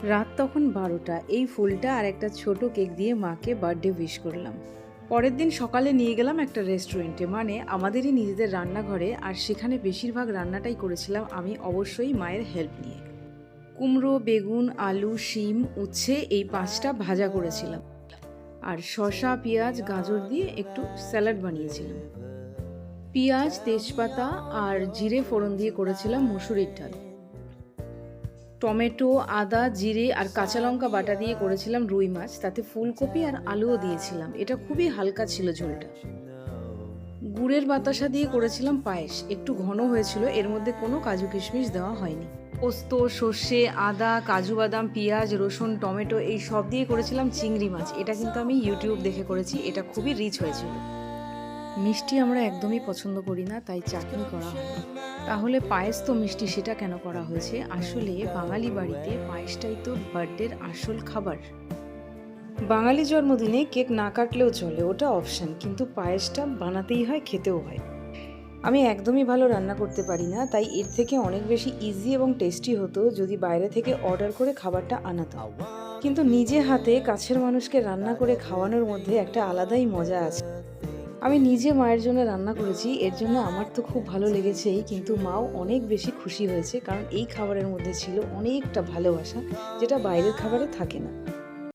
রাত তখন 12টা। এই ফুলটা আর একটা ছোট কেক দিয়ে মাকে বার্থডে উইশ করলাম। পরের দিন সকালে নিয়ে গেলাম একটা রেস্টুরেন্টে, মানে আমাদেরই নিজেদের রান্নাঘরে, আর সেখানে বেশিরভাগ রান্নাটাই করেছিলাম আমি, অবশ্যই মায়ের হেল্প নিয়ে। কুমড়ো, বেগুন, আলু, শিম, উচ্ছে এই 5টা ভাজা করেছিলাম, আর শসা, পেঁয়াজ, গাজর দিয়ে একটু স্যালাড বানিয়েছিলাম। পেঁয়াজ, তেজপাতা আর জিরে ফোড়ন দিয়ে করেছিলাম মুসুরির ডাল। টমেটো, আদা, জিরে আর কাঁচা লঙ্কা বাটা দিয়ে করেছিলাম রুই মাছ, তাতে ফুলকপি আর আলুও দিয়েছিলাম। এটা খুবই হালকা ছিল ঝোলটা। গুড়ের বাতাসা দিয়ে করেছিলাম পায়েস, একটু ঘন হয়েছিল, এর মধ্যে কোনো কাজু কিশমিশ দেওয়া হয়নি। পোস্ত, সর্ষে, আদা, কাজু বাদাম, পেঁয়াজ, রসুন, টমেটো এই সব দিয়ে করেছিলাম চিংড়ি মাছ। এটা কিন্তু আমি ইউটিউব দেখে করেছি, এটা খুবই রিচ হয়েছিল। মিষ্টি আমরা একদমই পছন্দ করি না, তাই চাটনি করা হয়। তাহলে পায়েস তো মিষ্টি, সেটা কেন করা হয়েছে? আসলে বাঙালি বাড়িতে পায়েসটাই তো বার্থডের আসল খাবার। বাঙালি জন্মদিনে কেক না কাটলেও চলে, ওটা অপশন, কিন্তু পায়েসটা বানাতেই হয়, খেতেও হয়। আমি একদমই ভালো রান্না করতে পারি না, তাই এর থেকে অনেক বেশি ইজি এবং টেস্টি হতো যদি বাইরে থেকে অর্ডার করে খাবারটা আনাতাম। কিন্তু নিজে হাতে কাছের মানুষকে রান্না করে খাওয়ানোর মধ্যে একটা আলাদাই মজা আছে। আমি নিজে মায়ের জন্য রান্না করেছি, এর জন্য আমার তো খুব ভালো লেগেছেই, কিন্তু মাও অনেক বেশি খুশি হয়েছে, কারণ এই খাবারের মধ্যে ছিল অনেকটা ভালোবাসা, যেটা বাইরের খাবারে থাকে না।